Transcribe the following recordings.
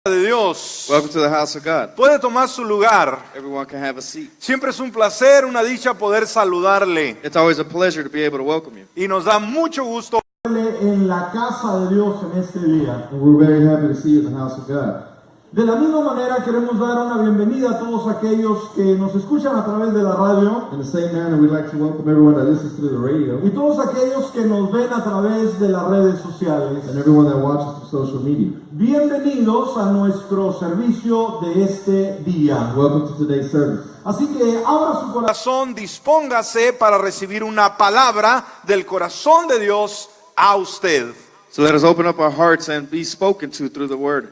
de Dios. Welcome to the house of God. Puede tomar su lugar. Everyone can have a seat. Siempre es un placer, una dicha poder saludarle. It's always a pleasure to be able to welcome you. Y nos da mucho gusto En la casa de Dios en este día. And we're very happy to see you in the house of God. De la misma manera queremos dar una bienvenida a todos aquellos que nos escuchan a través de la radio In the same manner, we'd like to welcome everyone that listens through the radio y todos aquellos que nos ven a través de las redes sociales. and everyone that watches through social media. Bienvenidos a nuestro servicio de este día. Welcome to today's service. Así que abra su corazón. corazón, dispóngase para recibir una palabra del corazón de Dios a usted. So let us open up our hearts and be spoken to through the word.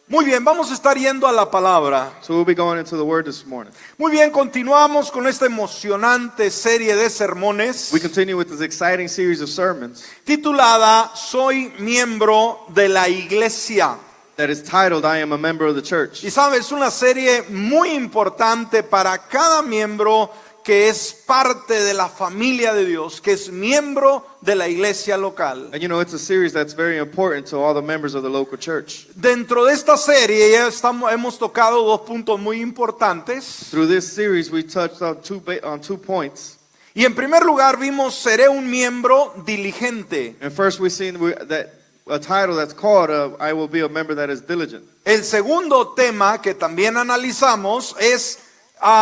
Muy bien, vamos a estar yendo a la palabra. So we'll be going into the word this morning. Muy bien, continuamos con esta emocionante serie de sermones We continue with this exciting series of sermons titulada Soy miembro de la iglesia. that is titled, I Am a Member of the Church. Y sabes, es una serie muy importante para cada miembro que es parte de la familia de Dios, que es miembro de la iglesia local. And you know, it's a series that's very important to all the members of the local church. Dentro de esta serie ya hemos tocado dos puntos muy importantes. Through this series, we touched on two points. Y en primer lugar vimos, seré un miembro diligente. And first, we've seen that a title that's called I Will Be a Member That Is Diligent. El segundo tema que también analizamos es,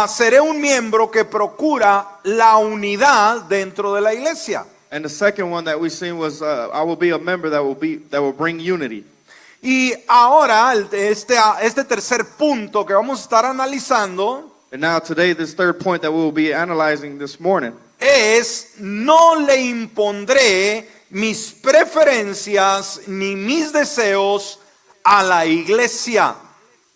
seré un miembro que procura la unidad dentro de la iglesia. And the second one that we've seen was I will be a member that will bring unity. Y ahora este tercer punto que vamos a estar analizando And now today, this third point that we will be analyzing this morning es, no le impondré mis preferencias ni mis deseos a la iglesia.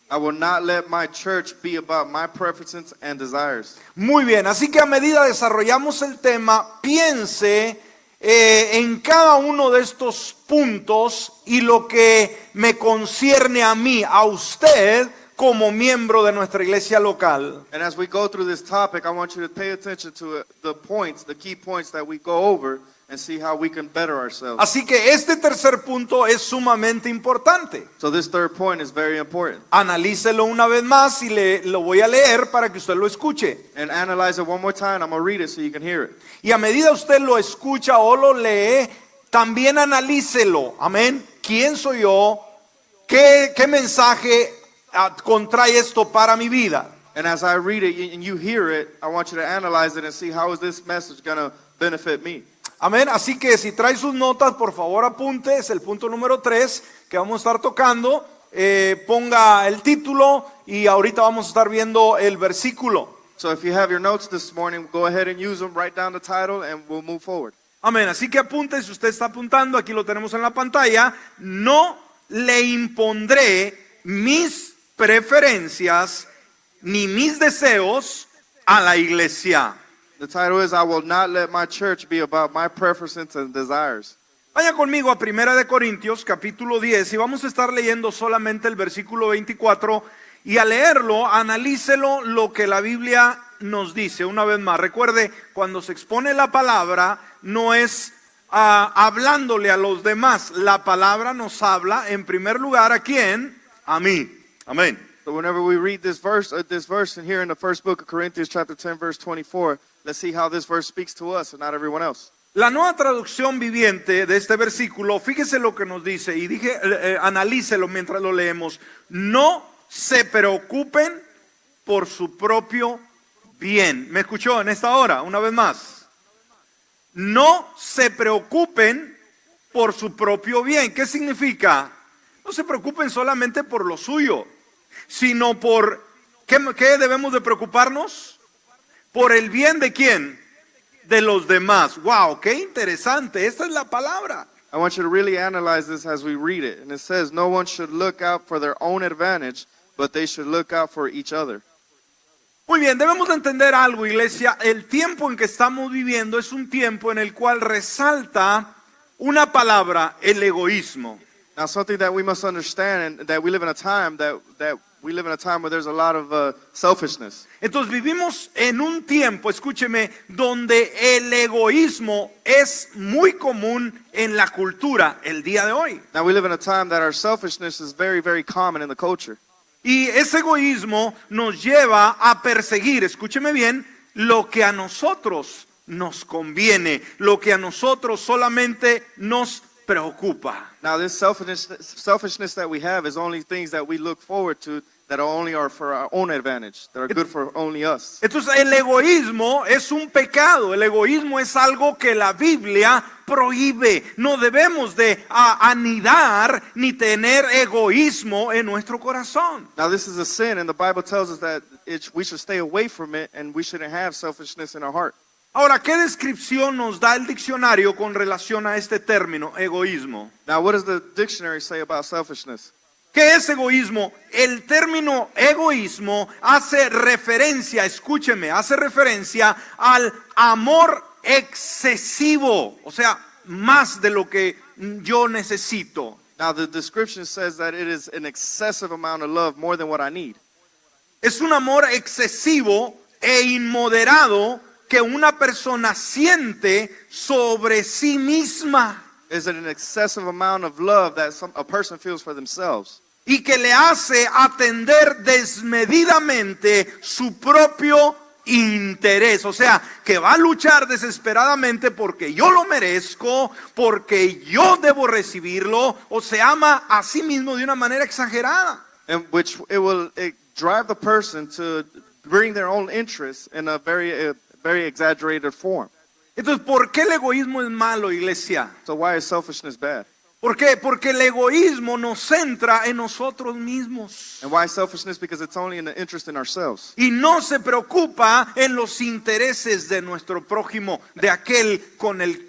I will not let my church be about my preferences and desires. Muy bien, así que a medida desarrollamos el tema, piense en cada uno de estos puntos y lo que me concierne a mí, a usted, como miembro de nuestra iglesia local. And as we go through this topic, I want you to pay attention to the key points that we go over and see how we can better ourselves. Así que este tercer punto es sumamente importante. So this third point is very important. Analícelo una vez más y lo voy a leer para que usted lo escuche. And analyze it one more time. I'm going to read it so you can hear it. Y a medida usted lo escucha o lo lee, también analícelo. Amén. ¿Quién soy yo? ¿Qué mensaje contrae esto para mi vida? And as I read it and you hear it, I want you to analyze it and see how is this message going to benefit me. Amén. Así que si trae sus notas, por favor apunte. Es el punto número 3 que vamos a estar tocando. Ponga el título y ahorita vamos a estar viendo el versículo. So if you have your notes this morning, go ahead and use them. Write down the title and we'll move forward. Amén. Así que apunte, si usted está apuntando, aquí lo tenemos en la pantalla. No le impondré mis preferencias ni mis deseos a la iglesia. The title is, I will not let my church be about my preferences and desires. Vaya conmigo a 1 de Corintios capítulo 10 y vamos a estar leyendo solamente el versículo 24 y al leerlo, analícelo lo que la Biblia nos dice. Una vez más, recuerde, cuando se expone la palabra no es hablándole a los demás, la palabra nos habla en primer lugar ¿a quién? A mí. Amén. So whenever we read this verse in here in the first book of Corinthians chapter 10 verse 24, let's see how this verse speaks to us and not everyone else. La nueva traducción viviente de este versículo, fíjese lo que nos dice y analícelo mientras lo leemos. No se preocupen por su propio bien. ¿Me escuchó en esta hora? Una vez más. No se preocupen por su propio bien. ¿Qué significa? No se preocupen solamente por lo suyo, sino por, ¿qué debemos de preocuparnos? Por el bien de ¿quién? De los demás. Wow, qué interesante. Esta es la palabra. I want you to really analyze this as we read it. And it says, no one should look out for their own advantage, but they should look out for each other. Muy bien, debemos de entender algo, iglesia. El tiempo en que estamos viviendo es un tiempo en el cual resalta una palabra, el egoísmo. Now something that we must understand, and that we live in a time that We live in a time where there's a lot of selfishness. Entonces vivimos en un tiempo, escúcheme, donde el egoísmo es muy común en la cultura el día de hoy. Now we live in a time that our selfishness is very, very common in the culture. Y ese egoísmo nos lleva a perseguir, escúcheme bien, lo que a nosotros nos conviene, lo que a nosotros solamente nos preocupa. Now this selfishness that we have is only things that we look forward to that only are for our own advantage, that are good for only us. Entonces el egoísmo es un pecado, el egoísmo es algo que la Biblia prohíbe. No debemos de anidar ni tener egoísmo en nuestro corazón. Now this is a sin, and the Bible tells us that we should stay away from it, and we shouldn't have selfishness in our heart. Ahora, ¿qué descripción nos da el diccionario con relación a este término, egoísmo? Now what does the dictionary say about selfishness? ¿Qué es egoísmo? El término egoísmo hace referencia, escúcheme, hace referencia al amor excesivo, o sea, más de lo que yo necesito. Now the description says that it is an excessive amount of love, more than what I need. Es un amor excesivo e inmoderado que una persona siente sobre sí misma. Is it an excessive amount of love that a person feels for themselves? Y que le hace atender desmedidamente su propio interés. O sea, que va a luchar desesperadamente porque yo lo merezco, porque yo debo recibirlo, o se ama a sí mismo de una manera exagerada. In which it will drive the person to bring their own interests in a very exaggerated form. Entonces, ¿por qué el egoísmo es malo, iglesia? So why is selfishness bad? ¿Por qué? Porque el egoísmo nos centra en nosotros mismos. And why selfishness? Because it's only in the interest in ourselves. Y no se preocupa en los intereses de nuestro prójimo, de aquel con el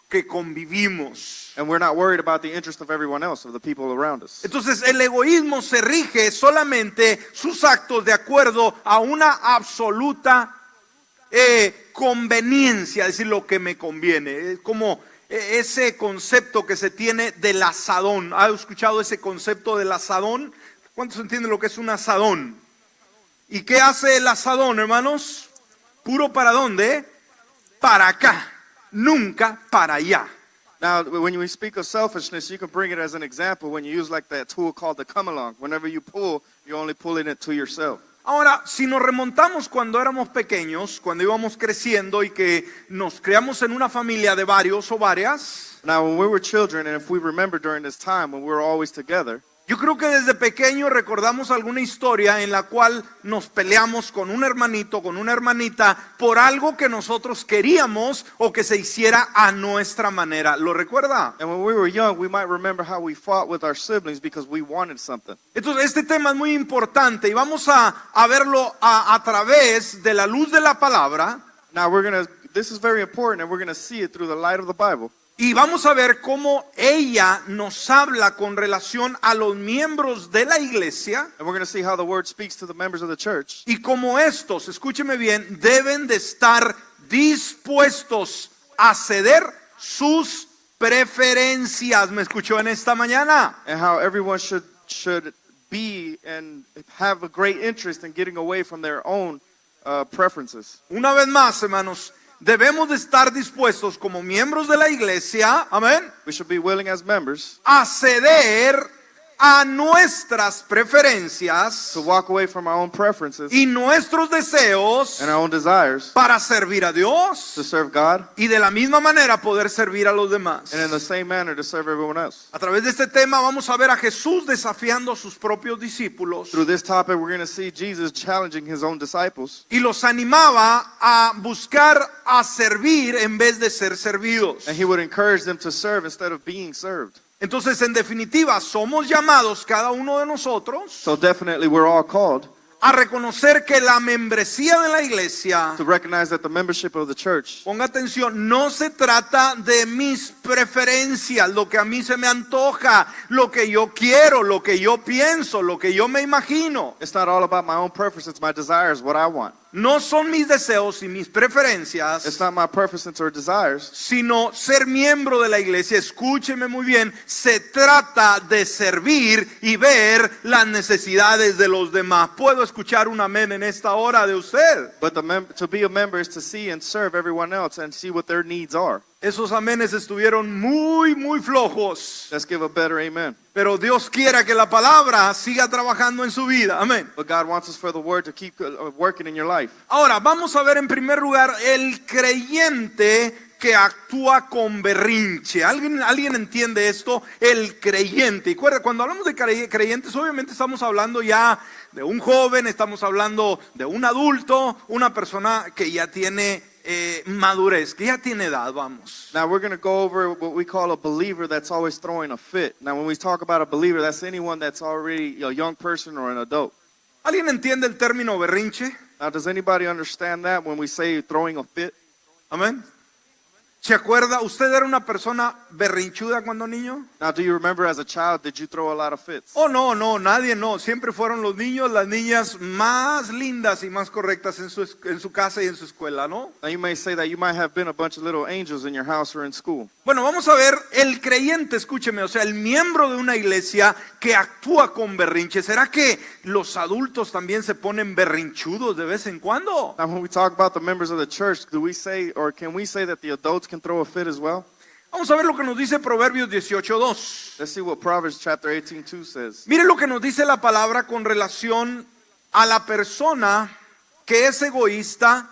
que convivimos. And we're not worried about the interest of everyone else, of the people around us. Entonces el egoísmo se rige solamente sus actos de acuerdo a una absoluta conveniencia, es decir, lo que me conviene. Es como ese concepto que se tiene del asadón. ¿Ha escuchado ese concepto del asadón? ¿Cuántos entienden lo que es un asadón? ¿Y qué hace el asadón, hermanos? ¿Puro para dónde? Para acá, nunca para allá. Now, when we speak of selfishness, you can bring it as an example when you use like that tool called the come along. Whenever you pull, you're only pulling it to yourself. Ahora, si nos remontamos cuando éramos pequeños, cuando íbamos creciendo y que nos criamos en una familia de varios o varias, Now, when we were children, and if we remember during this time when we were always together, yo creo que desde pequeño recordamos alguna historia en la cual nos peleamos con un hermanito, con una hermanita, por algo que nosotros queríamos o que se hiciera a nuestra manera. ¿Lo recuerda? and when we were young, we might remember how we fought with our siblings because we wanted something. Entonces este tema es muy importante y vamos a verlo a través de la luz de la palabra. Now, this is very important, and we're going to see it through the light of the Bible. Y vamos a ver cómo ella nos habla con relación a los miembros de la iglesia And we're going to see how the word speaks to the members of the church. y cómo estos, escúcheme bien, deben de estar dispuestos a ceder sus preferencias. ¿Me escuchó en esta mañana? And how everyone should be and have a great interest in getting away from their own preferences. Una vez más, hermanos, debemos de estar dispuestos como miembros de la iglesia, amén, We should be willing as members a ceder a nuestras preferencias to walk away from our own preferences y nuestros deseos and our own desires para servir a to Dios serve God, y de la misma manera poder servir a los demás. and in the same manner to serve everyone else. A través de este tema vamos a ver a Jesús desafiando a sus propios discípulos Through this topic, we're going to see Jesus challenging his own disciples, y los animaba a buscar a servir en vez de ser servidos. and he would encourage them to serve instead of being served. Entonces, en definitiva, somos llamados cada uno de nosotros So definitely we're all called a reconocer que la membresía de la iglesia, to recognize that the membership of the church, ponga atención, no se trata de mis preferencias, lo que a mí se me antoja, lo que yo quiero, lo que yo pienso, lo que yo me imagino. it's not all about my own preferences, my desires, what I want. no son mis deseos y mis It's preferencias, not my preferences or desires, sino ser miembro de la iglesia. Escúcheme muy bien, se trata de servir y ver las necesidades de los demás. ¿Puedo escuchar un amén en esta hora de usted? but to be a member is to see and serve everyone else and see what their needs are. Esos amenes estuvieron muy flojos, Let's give a better amen. pero Dios quiera que la palabra siga trabajando en su vida. Amén. But God wants us for the word to keep working in your life. Ahora, vamos a ver en primer lugar el creyente que actúa con berrinche. ¿Alguien entiende esto? El creyente. Y cuando hablamos de creyentes, obviamente estamos hablando ya de un joven, estamos hablando de un adulto, una persona que ya tiene madurez, que ya tiene edad, vamos. Now we're going to go over what we call a believer that's always throwing a fit. Now when we talk about a believer, that's anyone that's already a young person or an adult. ¿Alguien entiende el término berrinche? Now does anybody understand that when we say throwing a fit? Amén. ¿Se acuerda? ¿Usted era una persona berrinchuda cuando niño? Now do you remember as a child, did you throw a lot of fits? Oh, no, nadie no. Siempre fueron los niños, las niñas más lindas y más correctas en su casa y en su escuela, ¿no? Now you may say that you might have been a bunch of little angels in your house or in school. Bueno, vamos a ver el creyente, escúcheme, o sea, el miembro de una iglesia que actúa con berrinche. ¿Será que los adultos también se ponen berrinchudos de vez en cuando? Now when we talk about the members of the church, do we say, or can we say that the adults can throw a fit as well? Vamos a ver lo que nos dice Proverbios 18:2. Let's see what Proverbs chapter 18:2 says. Mire lo que nos dice la palabra con relación a la persona que es egoísta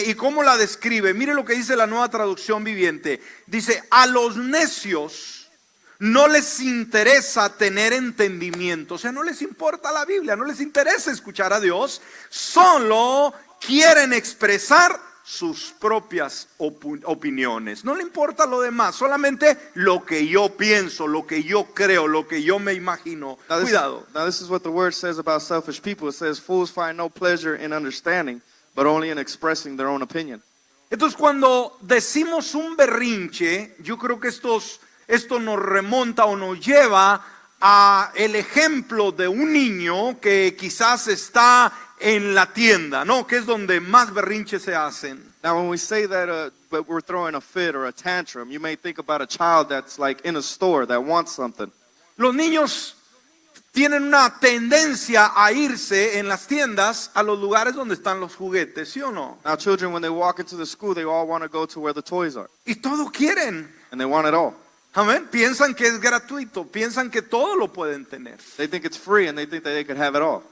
y cómo la describe. Mire lo que dice la Nueva Traducción Viviente. Dice, a los necios no les interesa tener entendimiento. O sea, no les importa la Biblia, no les interesa escuchar a Dios. Solo quieren expresar sus propias opiniones. No le importa lo demás, solamente lo que yo pienso, lo que yo creo, lo que yo me imagino. Cuidado. Now this is what the word says about selfish people. It says, fools find no pleasure in understanding, but only in expressing their own opinion. Entonces, cuando decimos un berrinche, yo creo que esto nos remonta o nos lleva a el ejemplo de un niño que quizás está en la tienda, ¿no? Que es donde más berrinches se hacen. Now when we say that but we're throwing a fit or a tantrum, you may think about a child that's like in a store that wants something. Los niños tienen una tendencia a irse en las tiendas a los lugares donde están los juguetes, ¿sí o no? Now children, when they walk into the school, they all want to go to where the toys are. Y todo quieren. And they want it all. Amén. Piensan que es gratuito, piensan que todo lo pueden tener. They think it's free and they think that they could have it all.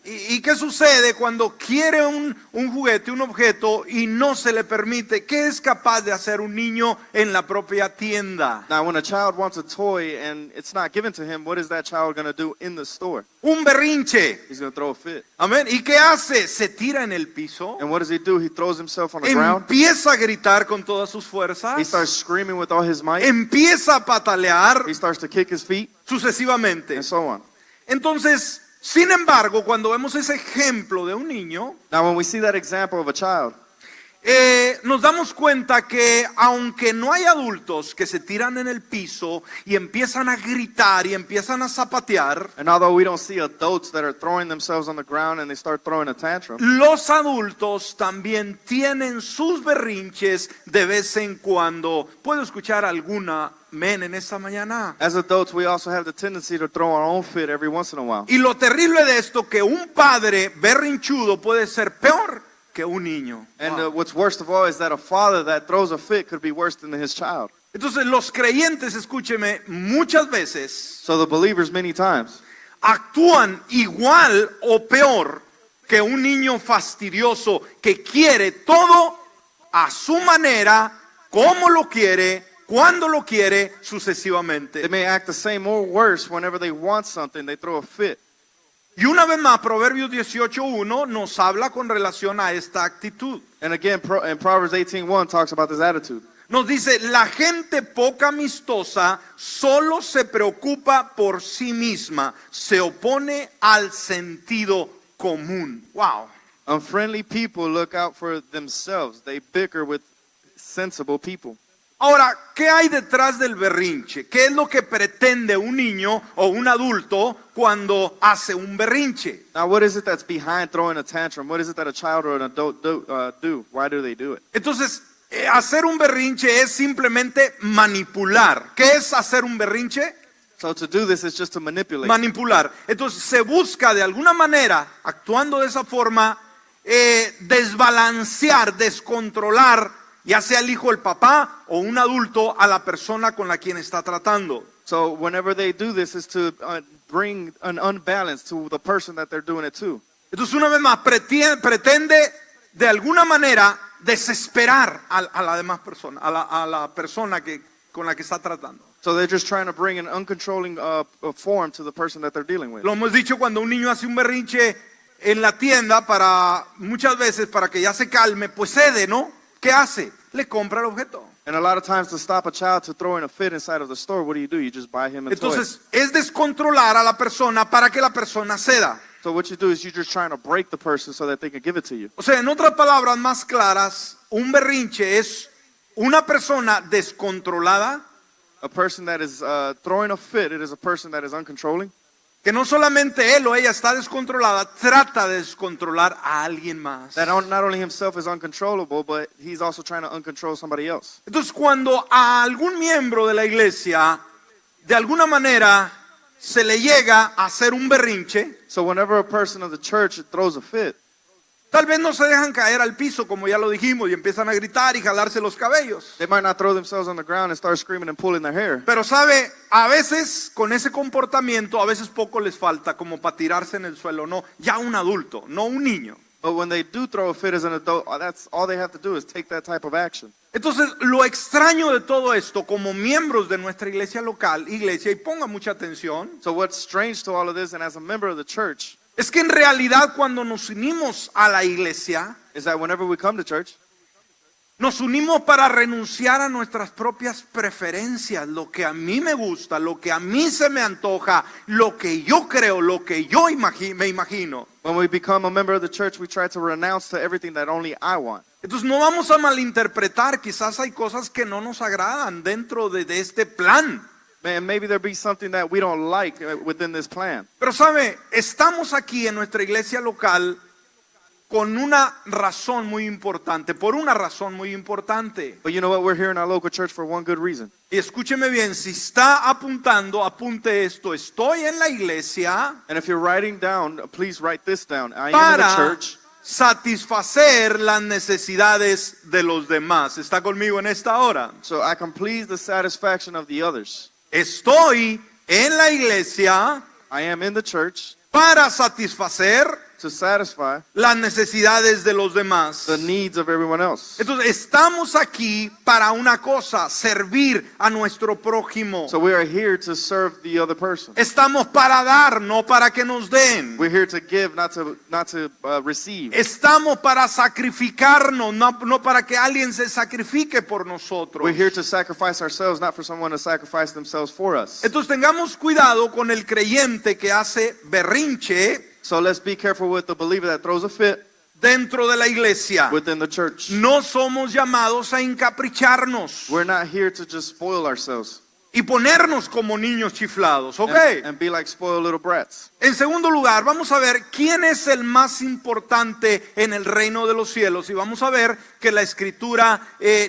¿Y qué sucede cuando quiere un juguete, un objeto y no se le permite? ¿Qué es capaz de hacer un niño en la propia tienda? Now when a child wants a toy and it's not given to him, what is that child going to do in the store? Un berrinche. He's going to throw a fit. Amén. ¿Y qué hace? Se tira en el piso. And what does he do? He throws himself on the ground. Empieza a gritar con todas sus He fuerzas. starts screaming with all his might. Empieza a patalear He starts to kick his feet sucesivamente. and so on. Entonces, sin embargo, cuando vemos ese ejemplo de un niño, Now when we see that example of a child, nos damos cuenta que aunque no hay adultos que se tiran en el piso y empiezan a gritar y empiezan a zapatear, and although we don't see adults that are throwing themselves on the ground and they start throwing a tantrum, los adultos también tienen sus berrinches de vez en cuando. ¿Puedo escuchar alguna amén en esta mañana? as adults we also have the tendency to throw our own fit every once in a while. Y lo terrible de esto, que un padre berrinchudo puede ser peor que un niño. And Wow. what's worst of all is that a father that throws a fit could be worse than his child. Entonces los creyentes, escúcheme, muchas veces So the believers many times actúan igual o peor que un niño fastidioso que quiere todo a su manera, como lo quiere, cuando lo quiere, sucesivamente. they may act the same or worse whenever they want something, they throw a fit. Y una vez más, Proverbios 18:1 nos habla con relación a esta actitud. And again, in Proverbs 18:1 talks about this attitude. Nos dice, la gente poca amistosa solo se preocupa por sí misma, se opone al sentido común. Wow. Unfriendly people look out for themselves. They bicker with sensible people. Ahora, ¿qué hay detrás del berrinche? ¿Qué es lo que pretende un niño o un adulto cuando hace un berrinche? Now, what is it that's behind throwing a tantrum? What is it that a child or an adult do? Why do they do it? Entonces, hacer un berrinche es simplemente manipular. ¿Qué es hacer un berrinche? So to do this is just to manipulate. Manipular. Entonces, se busca de alguna manera, actuando de esa forma, desbalancear, descontrolar, ya sea el hijo, el papá o un adulto, a la persona con la quien está tratando. So whenever they do this is to bring an unbalance to the person that they're doing it to. Entonces, una vez más, pretende de alguna manera desesperar a la demás persona, a la persona con la que está tratando. So they're just trying to bring an uncontrolling form to the person that they're dealing with. Lo hemos dicho, cuando un niño hace un berrinche en la tienda, muchas veces para que ya se calme, pues cede, ¿no? ¿Qué hace? Le compra el objeto. And a lot of times to stop a child to throwing a fit inside of the store, what do? You just buy him a toy. Entonces, es descontrolar a la persona para que la persona ceda. So what you do is you're just trying to break the person so that they can give it to you. O sea, en otras palabras más claras, un berrinche es una persona descontrolada, A person that is throwing a fit, it is a person that is uncontrolling. que no solamente él o ella está descontrolada, trata de descontrolar a alguien más. That not only himself is uncontrollable, but he's also trying to uncontrol somebody else. Entonces, cuando a algún miembro de la iglesia, de alguna manera, se le llega a hacer un berrinche, So whenever a person of the church throws a fit, tal vez no se dejan caer al piso, como ya lo dijimos, y empiezan a gritar y jalarse los cabellos. they might not throw themselves on the ground and start screaming and pulling their hair. Pero sabe, a veces con ese comportamiento, a veces poco les falta como para tirarse en el suelo. No, ya un adulto, no un niño. But when they do throw a fit as an adult, that's all they have to do is take that type of action. Entonces, lo extraño de todo esto, como miembros de nuestra iglesia local, y ponga mucha atención, So what's strange to all of this, and as a member of the church, es que en realidad cuando nos unimos a la iglesia, is that whenever we come to church, nos unimos para renunciar a nuestras propias preferencias, lo que a mí me gusta, lo que a mí se me antoja, lo que yo creo, lo que yo me imagino. when we become a member of the church, we try to renounce to everything that only I want. Entonces no vamos a malinterpretar, quizás hay cosas que no nos agradan dentro de este plan. Man, maybe there be something that we don't like within this plan. Pero sabe, estamos aquí en nuestra iglesia local con una razón muy importante, por una razón muy importante. But you know what? We're here in our local church for one good reason. Y escúcheme bien, si está apuntando, apunte esto: estoy en la iglesia And if you're writing down, please write this down. I am in the para church satisfacer las necesidades de los demás. ¿Está conmigo en esta hora? so I can please the satisfaction of the others. Estoy en la iglesia I am in the church para satisfacer to satisfy las necesidades de los demás. the needs of everyone else. Entonces, estamos aquí para una cosa: servir a nuestro prójimo. So we are here to serve the other person. Estamos para dar, no para que nos den. We're here to give, not to receive. Estamos para sacrificarnos, no para que alguien se sacrifique por nosotros. We're here to sacrifice ourselves, not for someone to sacrifice themselves for us. Entonces, tengamos cuidado con el creyente que hace berrinche So let's be careful with the believer that throws a fit dentro de la iglesia. within the church. No somos llamados a encapricharnos We're not here to just spoil ourselves y ponernos como niños chiflados, ¿ok? and be like spoiled little brats. En segundo lugar, vamos a ver quién es el más importante en el reino de los cielos, y vamos a ver que la escritura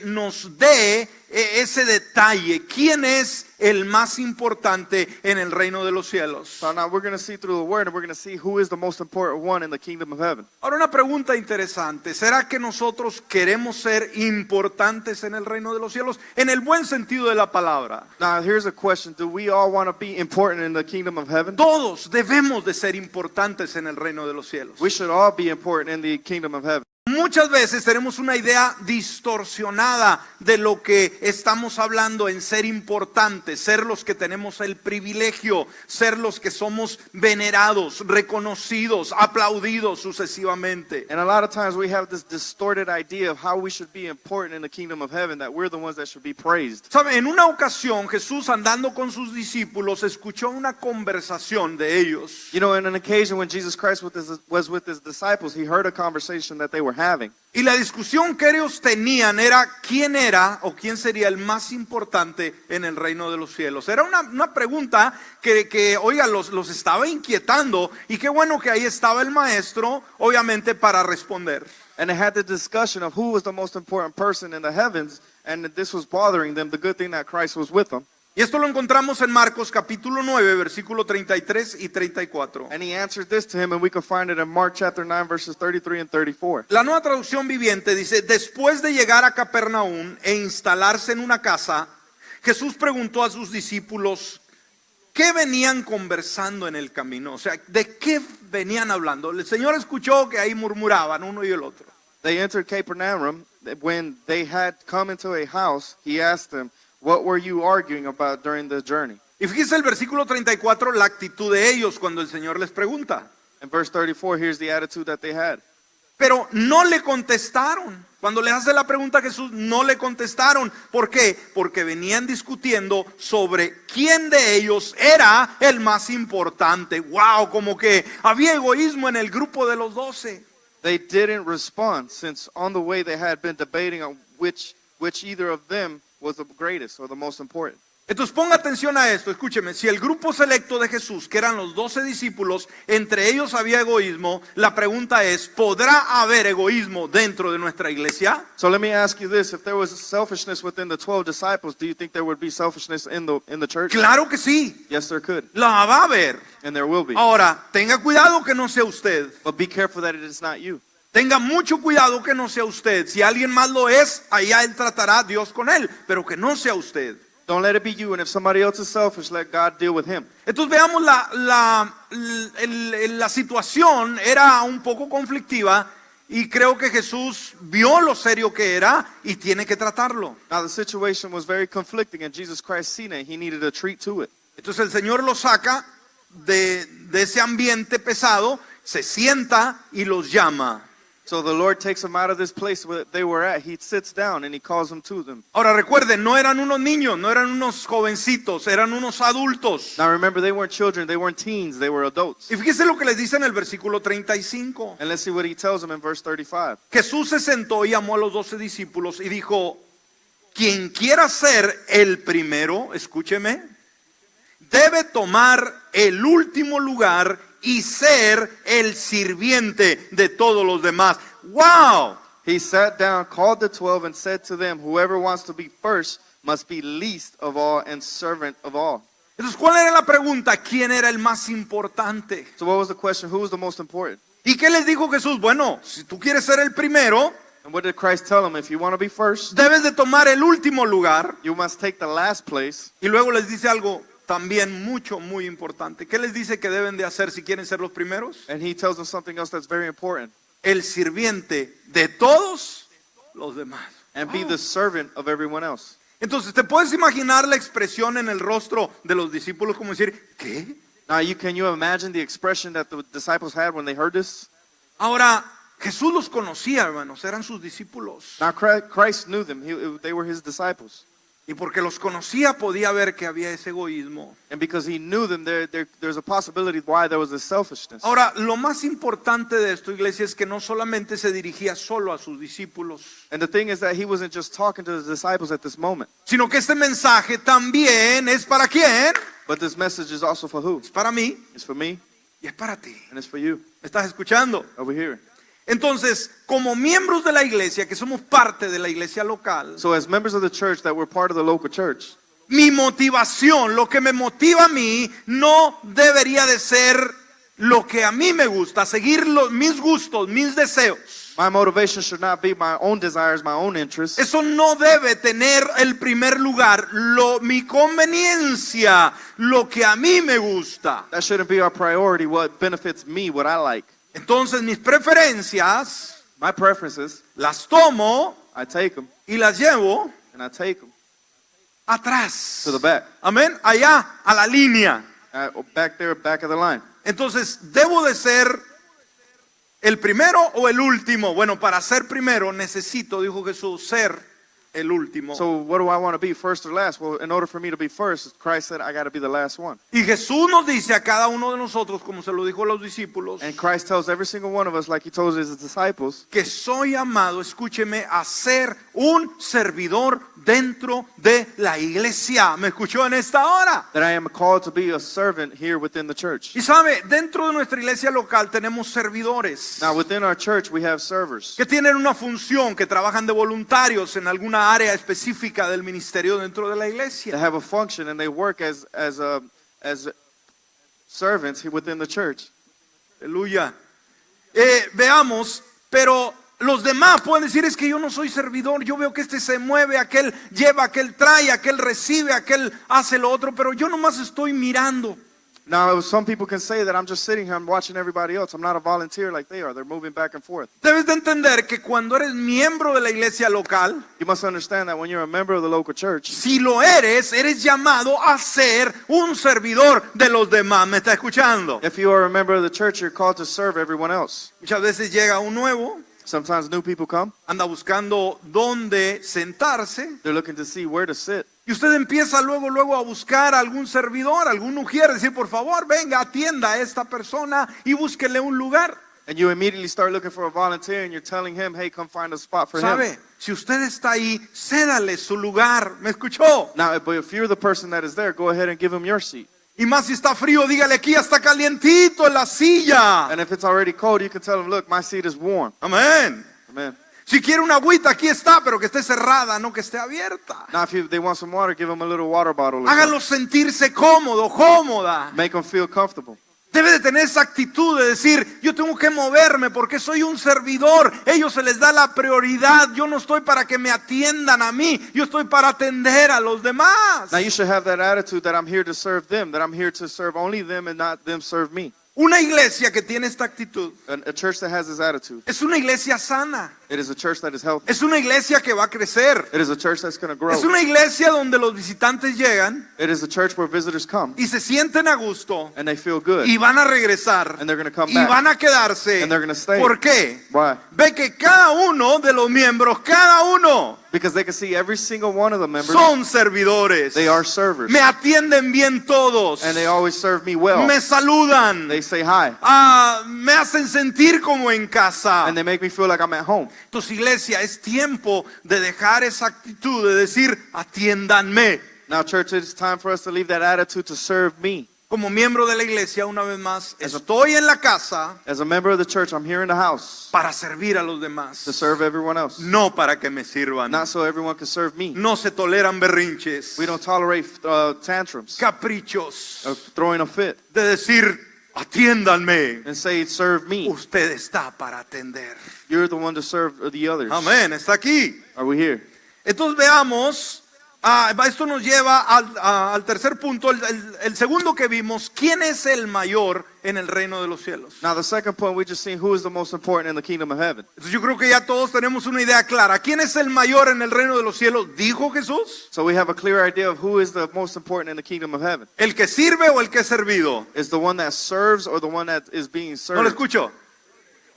nos dé ese detalle. ¿Quién es el más importante en el reino de los cielos? So now we're going to see through the word, and we're going to see who is the most important one in the kingdom of heaven. Ahora, una pregunta interesante: ¿será que nosotros queremos ser importantes en el reino de los cielos? En el buen sentido de la palabra. Now here's a question. Do we all want to be important in the kingdom of heaven? Todos debemos de ser importantes en el reino de los cielos. We should all be important in the kingdom of heaven. Muchas veces tenemos una idea distorsionada de lo que estamos hablando en ser importantes, ser los que tenemos el privilegio, ser los que somos venerados, reconocidos, aplaudidos sucesivamente. And a lot of times we have this distorted idea of how we should be important in the kingdom of heaven, that we're the ones that should be praised. ¿Sabe? En una ocasión, Jesús, andando con sus discípulos, escuchó una conversación de ellos. You know, in an occasion when Jesus Christ was with his disciples, he heard a conversation that they were having. having. Y la discusión que ellos tenían era quién era o quién sería el más importante en el reino de los cielos. Era una pregunta que oiga, los estaba inquietando, y qué bueno que ahí estaba el maestro, obviamente, para responder. And they had the discussion of who was the most important person in the heavens, and this was bothering them. The good thing that Christ was with them. Y esto lo encontramos en Marcos capítulo 9, versículo 33 y 34. And he answered this to him, and we can find it in Mark chapter 9, verses 33 and 34. La Nueva Traducción Viviente dice: después de llegar a Capernaum e instalarse en una casa, Jesús preguntó a sus discípulos qué venían conversando en el camino. O sea, ¿de qué venían hablando? El Señor escuchó que ahí murmuraban uno y el otro. They entered Capernaum. When they had come into a house, he asked them, what were you arguing about during the journey? Y fíjese el versículo 34, la actitud de ellos cuando el Señor les pregunta. In verse 34, here's the attitude that they had. Pero no le contestaron. Cuando le hace la pregunta a Jesús, no le contestaron. ¿Por qué? Porque venían discutiendo sobre quién de ellos era el más importante. Wow, como que había egoísmo en el grupo de los 12. They didn't respond, since on the way they had been debating on which either of them was the greatest or the most important. Entonces ponga atención a esto, escúcheme, si el grupo selecto de Jesús, que eran los 12 discípulos, entre ellos había egoísmo, la pregunta es, ¿podrá haber egoísmo dentro de nuestra iglesia? So let me ask you this, if there was selfishness within the 12 disciples, do you think there would be selfishness in the church? Claro que sí, Yes, there could, la va a haber. and there will be. Ahora, tenga cuidado que no sea usted. But be careful that it is not you. Tenga mucho cuidado que no sea usted. Si alguien más lo es, allá él tratará Dios con él, pero que no sea usted. Don't let it be you, and if somebody else is selfish, let God deal with him. Entonces veamos la situación era un poco conflictiva, y creo que Jesús vio lo serio que era y tiene que tratarlo. Now the situation was very conflicting, and Jesus Christ seen it. He needed a treat to it. Entonces el Señor los saca de ese ambiente pesado, se sienta y los llama. So the Lord takes them out of this place where they were at. He sits down and he calls them to them. Ahora recuerden, no eran unos niños, no eran unos jovencitos, eran unos adultos. Now remember, they weren't children, they weren't teens, they were adults. Y fíjese lo que les dice en el versículo 35. And let's see what he tells them in verse 35. Jesús se sentó y llamó a los 12 discípulos y dijo: quien quiera ser el primero, escúcheme, debe tomar el último lugar y ser el sirviente de todos los demás. ¡Wow! He sat down, called the 12, and said to them, whoever wants to be first must be least of all and servant of all. Entonces, ¿cuál era la pregunta? ¿Quién era el más importante? So what was the question? Who was the most important? ¿Y qué les dijo Jesús? Bueno, si tú quieres ser el primero, And what did Christ tell them? If you want to be first, debes de tomar el último lugar. you must take the last place. Y luego les dice algo también muy importante. ¿Qué les dice que deben de hacer si quieren ser los primeros? And he tells them something else that's very important. El sirviente de todos los demás. And be the servant of everyone else. Entonces, ¿te puedes imaginar la expresión en el rostro de los discípulos como decir, ¿qué? Now, can you imagine the expression that the disciples had when they heard this? Ahora, Jesús los conocía, hermanos, eran sus discípulos. Now, Christ knew them. They were his disciples. Y porque los conocía podía ver que había ese egoísmo. And because he knew them, there's a possibility why there was this selfishness. Ahora, lo más importante de esto, iglesia, es que no solamente se dirigía solo a sus discípulos, And the thing is that he wasn't just talking to the disciples at this moment. sino que este mensaje también es para quién? But this message is also for who? Es para mí It's for me y es para ti. and it's for you ¿Me estás escuchando? over here. Entonces, como miembros de la iglesia, que somos parte de la iglesia local, So as members of the church that we're part of the local church, mi motivación, lo que me motiva a mí, no debería de ser lo que a mí me gusta, seguir mis gustos, mis deseos. my motivation should not be my own desires, my own interests. Eso no debe tener el primer lugar, mi conveniencia, lo que a mí me gusta. That shouldn't be our priority, what benefits me, what I like. Entonces mis preferencias My preferences, las tomo I take them y las llevo and I take them atrás. to the back. Amén, allá, a la línea. Back there, back of the line. Entonces, ¿debo de ser el primero o el último? Bueno, para ser primero necesito, dijo Jesús, ser el último. So what do I want to be, first or last? Well, in order for me to be first, Christ said I got to be the last one. Y Jesús nos dice a cada uno de nosotros, como se lo dijo a los discípulos, And Christ tells every single one of us, like he told his disciples, que soy llamado, escúcheme, a ser un servidor dentro de la iglesia. ¿Me escuchó en esta hora? that I am called to be a servant here within the church. Y sabe, dentro de nuestra iglesia local tenemos servidores Now, within our church, we have servers que tienen una función, que trabajan de voluntarios en alguna área específica del ministerio dentro de la that iglesia. have a function, and they work as servants here within the church. Aleluya. Veamos, pero los demás pueden decir, es que yo no soy servidor, yo veo que este se mueve, aquel lleva, aquel trae, aquel recibe, aquel hace lo otro, pero yo nomás estoy mirando. Now, some people can say that I'm just sitting here, I'm watching everybody else. I'm not a volunteer like they are. They're moving back and forth. Debes de entender que cuando eres miembro de la iglesia local, You must understand that when you're a member of the local church, si lo eres llamado a ser un servidor de los demás. ¿Me está escuchando? if you are a member of the church, you're called to serve everyone else. Muchas veces llega un nuevo, Sometimes new people come. anda buscando dónde sentarse, They're looking to see where to sit. y usted empieza luego a buscar a algún servidor, algún ujier, decir, por favor, venga, atienda a esta persona y búsquele un lugar. And you immediately start looking for a volunteer and you're telling him, hey, come find a spot for him. ¿Sabe? Si usted está ahí, cédale su lugar. ¿Me escuchó? Now, but if you're the person that is there, go ahead and give him your seat. Y más si está frío, dígale, aquí ya está calientito en la silla. And if it's already cold, you can tell him, look, my seat is warm. Amén. Amen. Si quiere una agüita, aquí está, pero que esté cerrada, no que esté abierta. Now, if they want some water, give them a little water bottle. Or Hágalo sentirse cómodo, cómoda. something. Make them feel comfortable. Debe de tener esa actitud de decir, yo tengo que moverme porque soy un servidor. Ellos se les da la prioridad. Yo no estoy para que me atiendan a mí. Yo estoy para atender a los demás. Now, you should have that attitude that I'm here to serve them, that I'm here to serve only them and not them serve me. Una iglesia que tiene esta actitud A church that has this attitude, es una iglesia sana. it is a church that is healthy. Es una iglesia que va a crecer. It is a church that's going to grow. Es una iglesia donde los visitantes llegan It is a church where visitors come y se sienten a gusto and they feel good y van a regresar and they're going to come y back. van a quedarse. And they're gonna stay. ¿Por qué? Why? Ve que cada uno de los miembros, cada uno, Because they can see every single one of the members, son servidores. they are servers. Me atienden bien todos. And they always serve me well. Me saludan. They say hi. Me hacen sentir como en casa. And they make me feel like I'm at home. Entonces, iglesia, es tiempo de dejar esa actitud de decir, atiéndanme. Now, church, it's time for us to leave that attitude to serve me. Como miembro de la iglesia, una vez más, estoy en la casa As a member of the church, I'm here in the house para servir a los to demás, serve everyone else. no para que me sirvan. Not so everyone can serve me. No se toleran berrinches, We don't tolerate tantrums caprichos, of throwing a fit de decir, atiéndanme. and say, serve me. Usted está para atender. You're the one to serve the others. Amén, está aquí. Are we here? Entonces veamos, esto nos lleva al tercer punto, el segundo que vimos, ¿quién es el mayor en el reino de los cielos? Now, the second point, we just seen who is the most important in the kingdom of heaven. Entonces yo creo que ya todos tenemos una idea clara. ¿Quién es el mayor en el reino de los cielos? ¿Dijo Jesús? So we have a clear idea of who is the most important in the kingdom of heaven. ¿El que sirve o el que es servido? Is the one that serves or the one that is being No lo served? escucho.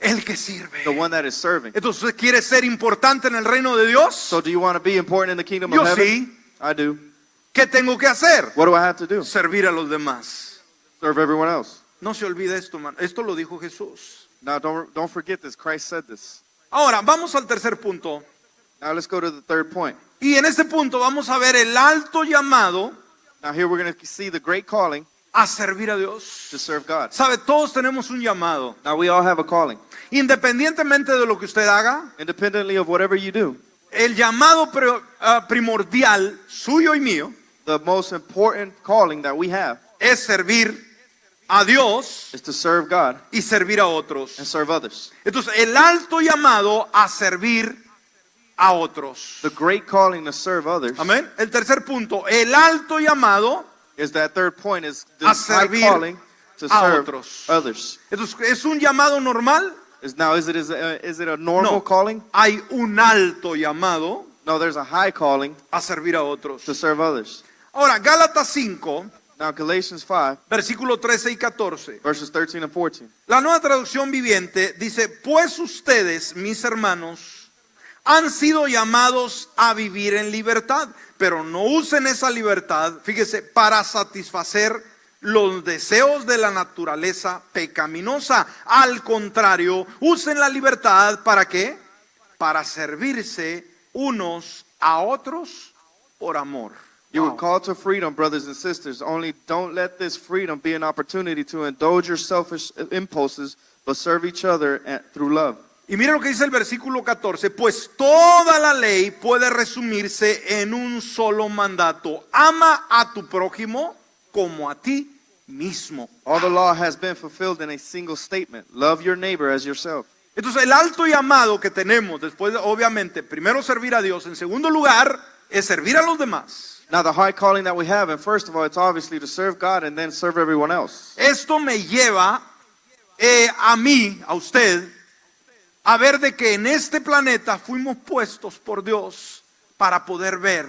El que sirve. The one that is serving. Entonces, ¿usted quiere ser importante en el reino de Dios? So do you want to be important in the kingdom Yo of heaven? sí. I do. ¿Qué tengo que hacer? What do I have to do? Servir a los demás. Serve everyone else. No se olvide esto, man. Esto lo dijo Jesús. Now don't forget this. Christ said this. Ahora, vamos al tercer punto. Now let's go to the third point. Y en este punto vamos a ver el alto llamado Now here we're going to see the great calling a servir a Dios. to serve God. Sabe, todos tenemos un llamado. Now we all have a calling. Independientemente de lo que usted haga, Independently of whatever you do, el llamado primordial suyo y mío the most important calling that we have es servir a Dios is to serve God y servir a otros. and serve others. Entonces, el alto llamado a servir a otros. The great calling to serve others Amén. El tercer punto, el alto llamado. is that third point is A this high servir calling to a serve otros. others. Entonces, ¿es un llamado normal? Is it a normal No. calling? Hay un alto llamado No, there's a high calling a servir a otros. to serve others. Ahora, Gálatas 5, Now Galatians 5 versículo 13 y 14. verses 13 and 14. La Nueva Traducción Viviente dice, pues ustedes, mis hermanos, han sido llamados a vivir en libertad, pero no usen esa libertad, fíjese, para satisfacer los deseos de la naturaleza pecaminosa. Al contrario, usen la libertad ¿para qué? Para servirse unos a otros por amor. You were called to freedom, brothers and sisters. Only don't let this freedom be an opportunity to indulge your selfish impulses, but serve each other through love. Y mire lo que dice el versículo 14, pues toda la ley puede resumirse en un solo mandato: ama a tu prójimo como a ti mismo. All the law has been fulfilled in a single statement: love your neighbor as yourself. Entonces el alto llamado que tenemos después, obviamente, primero servir a Dios, en segundo lugar es servir a los demás. Now the high calling that we have, and first of all, it's obviously to serve God and then serve everyone else. Esto me lleva a mí, a usted, a ver de que en este planeta fuimos puestos por Dios para poder ver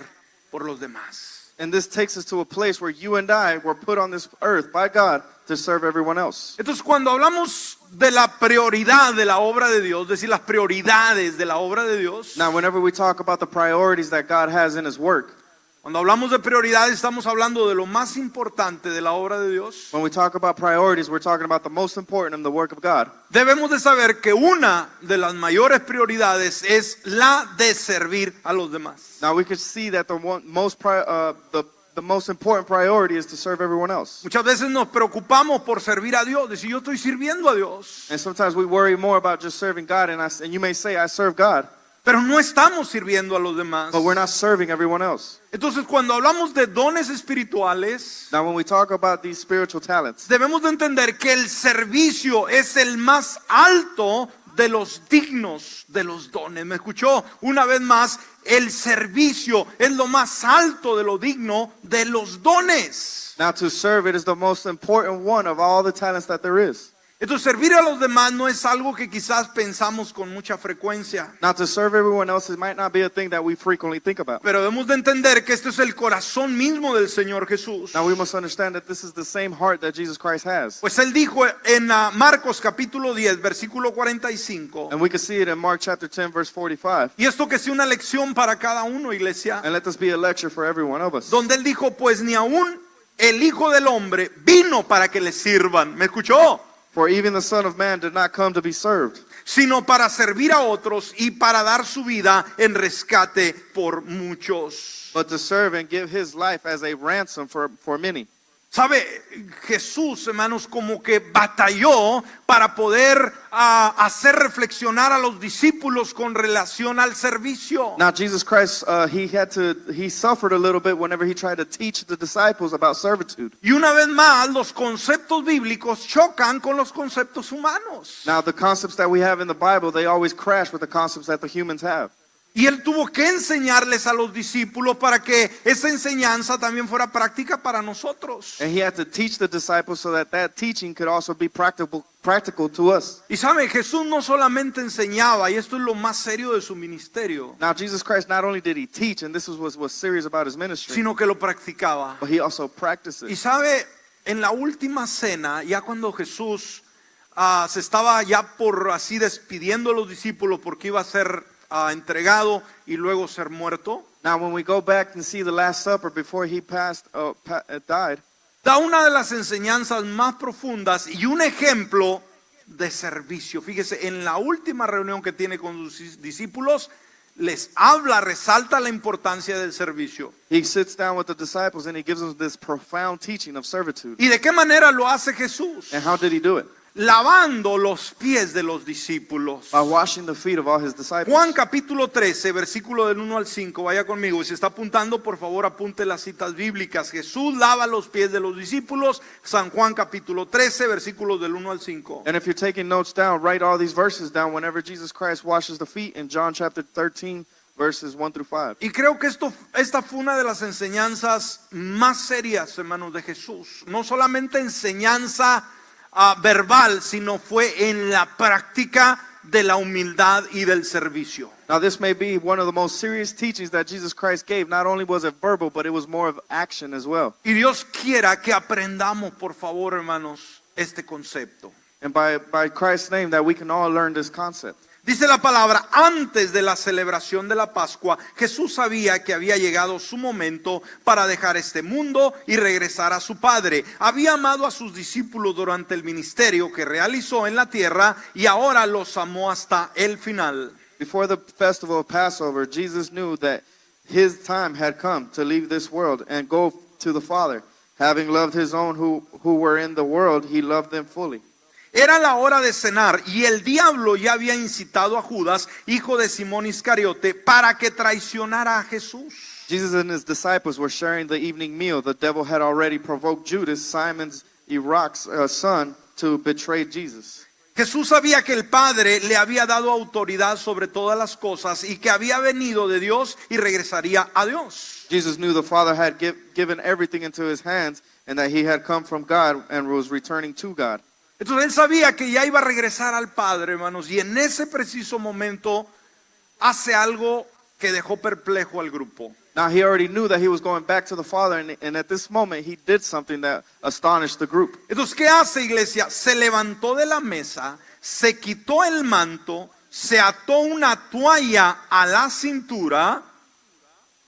por los demás. And this takes us to a place where you and I were put on this earth by God to serve everyone else. Entonces, cuando hablamos de la prioridad de la obra de Dios, es decir, las prioridades de la obra de Dios, Now, whenever we talk about the priorities that God has in His work, cuando hablamos de prioridades estamos hablando de lo más importante de la obra de Dios. when we talk about priorities, we're talking about the most important in the work of God. Debemos de saber que una de las mayores prioridades es la de servir a los demás. Now, we could see that the most important priority is to serve everyone else. Muchas veces nos preocupamos por servir a Dios, decir yo estoy sirviendo a Dios, And sometimes we worry more about just serving God, and you may say, I serve God, pero no estamos sirviendo a los demás. but we're not serving everyone else. Entonces, cuando hablamos de dones espirituales, Now, when we talk about these spiritual talents, debemos de entender que el servicio es el más alto de los dignos de los dones. ¿Me escuchó? Una vez más, el servicio es lo más alto de lo digno de los dones. now to serve it is the most important one of all the talents that there is. Entonces, servir a los demás no es algo que quizás pensamos con mucha frecuencia, Now, to serve everyone else, it might not be a thing that we frequently think about. pero debemos de entender que este es el corazón mismo del Señor Jesús. Now, we must understand that this is the same heart that Jesus Christ has. Pues él dijo en Marcos capítulo 10, versículo 45, And we can see it in Mark chapter 10, verse 45. y esto que sea una lección para cada uno, iglesia, And let this be a lecture for every one of us. donde él dijo, pues ni aún el Hijo del Hombre vino para que le sirvan. ¿Me escuchó? For even the Son of Man did not come to be served, Sino para servir a otros y para dar su vida en rescate por muchos. but to serve and give his life as a ransom for many. ¿Sabe? Jesús, hermanos, como que batalló para poder hacer reflexionar a los discípulos con relación al servicio. Now, Jesus Christ, he suffered a little bit whenever he tried to teach the disciples about servitude. Y una vez más, los conceptos bíblicos chocan con los conceptos humanos. Now, the concepts that we have in the Bible, they always crash with the concepts that the humans have. Y él tuvo que enseñarles a los discípulos para que esa enseñanza también fuera práctica para nosotros. And he had to teach the disciples so that that teaching could also be practical to us. Y sabe, Jesús no solamente enseñaba, y esto es lo más serio de su ministerio, Now, Jesus Christ, not only did he teach, and this was what's serious about his ministry, sino que lo practicaba. but he also practiced Y it. sabe, en la última cena, ya cuando Jesús se estaba ya por así despidiendo a los discípulos porque iba a ser entregado y luego ser muerto, Now, when we go back and see the Last Supper before he died, da una de las enseñanzas más profundas y un ejemplo de servicio. Fíjese, en la última reunión que tiene con sus discípulos, les habla, resalta la importancia del servicio. he sits down with the disciples and he gives them this profound teaching of servitude. ¿Y de qué manera lo hace Jesús? And how did he do it? Lavando los pies de los discípulos. By washing the feet of all his disciples. Juan capítulo 13, versículo del 1 al 5, vaya conmigo. Si está apuntando, por favor apunte las citas bíblicas. Jesús lava los pies de los discípulos. San Juan capítulo 13, versículos del 1 al 5. And if you're taking notes down, write all these verses down whenever Jesus Christ washes the feet in John chapter 13, verses 1 through 5. Y creo que esta fue una de las enseñanzas más serias, hermanos, de Jesús. No solamente enseñanza verbal, sino fue en la práctica de la humildad y del servicio. Now, this may be one of the most serious teachings that Jesus Christ gave. Not only was it verbal, but it was more of action as well. Y Dios quiera que aprendamos, por favor, hermanos, este concepto. And by Christ's name, that we can all learn this concept. Dice la palabra, antes de la celebración de la Pascua, Jesús sabía que había llegado su momento para dejar este mundo y regresar a su Padre. Había amado a sus discípulos durante el ministerio que realizó en la tierra y ahora los amó hasta el final. Before the festival of Passover, Jesus knew that his time had come to leave this world and go to the Father. Having loved his own who were in the world, he loved them fully. Era la hora de cenar y el diablo ya había incitado a Judas, hijo de Simón Iscariote, para que traicionara a Jesús. Jesus and his disciples were sharing the evening meal. The devil had already provoked Judas, Simon's Iraq's son, to betray Jesus. Jesús sabía que el Padre le había dado autoridad sobre todas las cosas y que había venido de Dios y regresaría a Dios. Jesus knew the Father had given everything into his hands and that he had come from God and was returning to God. Entonces él sabía que ya iba a regresar al Padre, hermanos, y en ese preciso momento hace algo que dejó perplejo al grupo. Now he already knew that he was going back to the Father, and at this moment he did something that astonished the group. Entonces, ¿qué hace, iglesia? Se levantó de la mesa, se quitó el manto, se ató una toalla a la cintura.